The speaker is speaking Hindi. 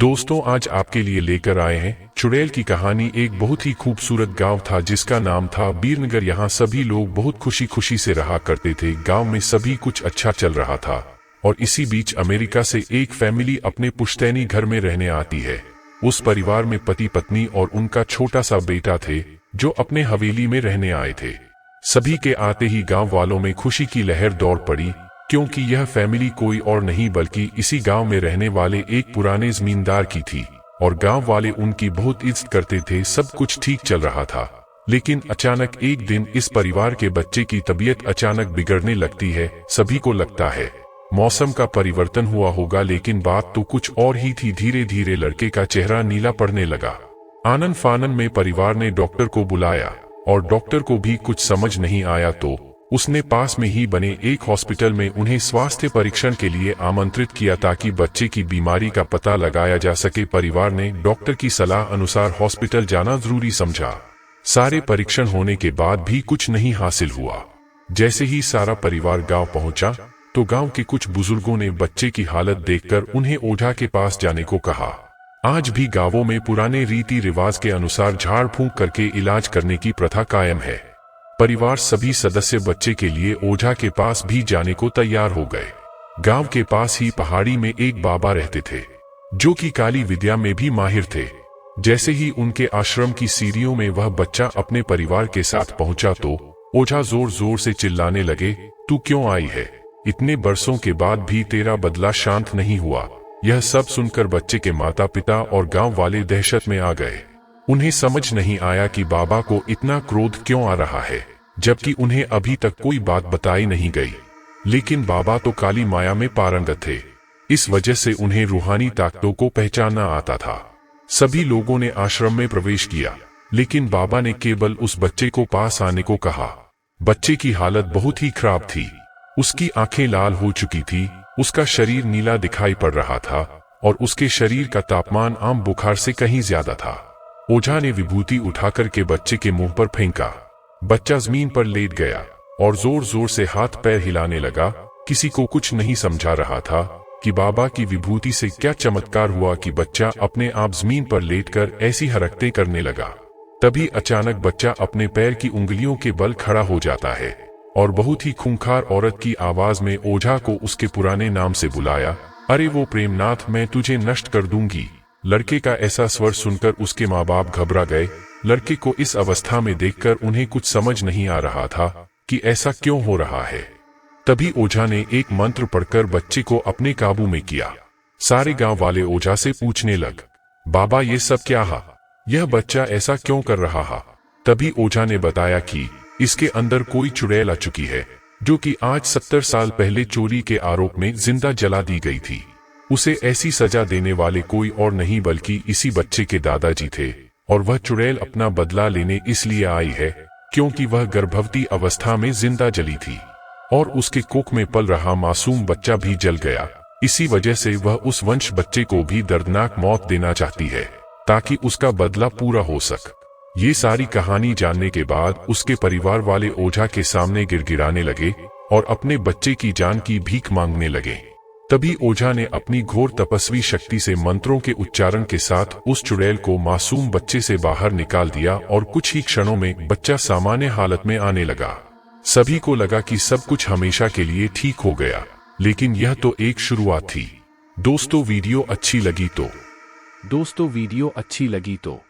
दोस्तों, आज आपके लिए लेकर आए हैं चुड़ैल की कहानी। एक बहुत ही खूबसूरत गांव था जिसका नाम था बीरनगर। यहाँ सभी लोग बहुत खुशी खुशी से रहा करते थे। गांव में सभी कुछ अच्छा चल रहा था और इसी बीच अमेरिका से एक फैमिली अपने पुश्तैनी घर में रहने आती है। उस परिवार में पति पत्नी और उनका छोटा सा बेटा थे जो अपने हवेली में रहने आए थे। सभी के आते ही गाँव वालों में खुशी की लहर दौड़ पड़ी, क्योंकि यह फैमिली कोई और नहीं बल्कि इसी गांव में रहने वाले एक पुराने जमींदार की थी और गांव वाले उनकी बहुत इज्जत करते थे। सब कुछ ठीक चल रहा था, लेकिन अचानक एक दिन इस परिवार के बच्चे की तबीयत अचानक बिगड़ने लगती है। सभी को लगता है मौसम का परिवर्तन हुआ होगा, लेकिन बात तो कुछ और ही थी। धीरे धीरे लड़के का चेहरा नीला पड़ने लगा। आनन फानन में परिवार ने डॉक्टर को बुलाया और डॉक्टर को भी कुछ समझ नहीं आया, तो उसने पास में ही बने एक हॉस्पिटल में उन्हें स्वास्थ्य परीक्षण के लिए आमंत्रित किया ताकि बच्चे की बीमारी का पता लगाया जा सके। परिवार ने डॉक्टर की सलाह अनुसार हॉस्पिटल जाना जरूरी समझा। सारे परीक्षण होने के बाद भी कुछ नहीं हासिल हुआ। जैसे ही सारा परिवार गांव पहुंचा तो गांव के कुछ बुजुर्गों ने बच्चे की हालत देखकर उन्हें ओझा के पास जाने को कहा। आज भी गांवों में पुराने रीति रिवाज के अनुसार झाड़ फूंक करके इलाज करने की प्रथा कायम है। परिवार सभी सदस्य बच्चे के लिए ओझा के पास भी जाने को तैयार हो गए। गांव के पास ही पहाड़ी में एक बाबा रहते थे जो कि काली विद्या में भी माहिर थे। जैसे ही उनके आश्रम की सीढ़ियों में वह बच्चा अपने परिवार के साथ पहुंचा तो ओझा जोर जोर से चिल्लाने लगे, तू क्यों आई है? इतने बरसों के बाद भी तेरा बदला शांत नहीं हुआ। यह सब सुनकर बच्चे के माता पिता और गांव वाले दहशत में आ गए। उन्हें समझ नहीं आया कि बाबा को इतना क्रोध क्यों आ रहा है, जबकि उन्हें अभी तक कोई बात बताई नहीं गई। लेकिन बाबा तो काली माया में पारंगत थे, इस वजह से उन्हें रूहानी ताकतों को पहचानना आता था। सभी लोगों ने आश्रम में प्रवेश किया, लेकिन बाबा ने केवल उस बच्चे को पास आने को कहा। बच्चे की हालत बहुत ही खराब थी। उसकी आंखें लाल हो चुकी थी, उसका शरीर नीला दिखाई पड़ रहा था और उसके शरीर का तापमान आम बुखार से कहीं ज्यादा था। ओझा ने विभूति उठाकर के बच्चे के मुंह पर फेंका। बच्चा जमीन पर लेट गया और जोर जोर से हाथ पैर हिलाने लगा। किसी को कुछ नहीं समझा रहा था कि बाबा की विभूति से क्या चमत्कार हुआ कि बच्चा अपने आप जमीन पर लेटकर ऐसी हरकतें करने लगा। तभी अचानक बच्चा अपने पैर की उंगलियों के बल खड़ा हो जाता है और बहुत ही खूंखार औरत की आवाज में ओझा को उसके पुराने नाम से बुलाया, अरे वो प्रेमनाथ, मैं तुझे नष्ट कर दूंगी। लड़के का ऐसा स्वर सुनकर उसके माँ बाप घबरा गए। लड़के को इस अवस्था में देखकर उन्हें कुछ समझ नहीं आ रहा था कि ऐसा क्यों हो रहा है। तभी ओझा ने एक मंत्र पढ़कर बच्चे को अपने काबू में किया। सारे गांव वाले ओझा से पूछने लग, बाबा ये सब क्या है? यह बच्चा ऐसा क्यों कर रहा है? तभी ओझा ने बताया कि इसके अंदर कोई चुड़ैल आ चुकी है जो कि आज 70 साल पहले चोरी के आरोप में जिंदा जला दी गई थी। उसे ऐसी सजा देने वाले कोई और नहीं बल्कि इसी बच्चे के दादाजी थे और वह चुड़ैल अपना बदला लेने इसलिए आई है क्योंकि वह गर्भवती अवस्था में जिंदा जली थी और उसके कोख में पल रहा मासूम बच्चा भी जल गया। इसी वजह से वह उस वंश बच्चे को भी दर्दनाक मौत देना चाहती है ताकि उसका बदला पूरा हो सके। ये सारी कहानी जानने के बाद उसके परिवार वाले ओझा के सामने गिड़गिड़ाने लगे और अपने बच्चे की जान की भीख मांगने लगे। तभी ओझा ने अपनी घोर तपस्वी शक्ति से मंत्रों के उच्चारण के साथ उस चुड़ैल को मासूम बच्चे से बाहर निकाल दिया और कुछ ही क्षणों में बच्चा सामान्य हालत में आने लगा। सभी को लगा कि सब कुछ हमेशा के लिए ठीक हो गया, लेकिन यह तो एक शुरुआत थी। दोस्तों वीडियो अच्छी लगी तो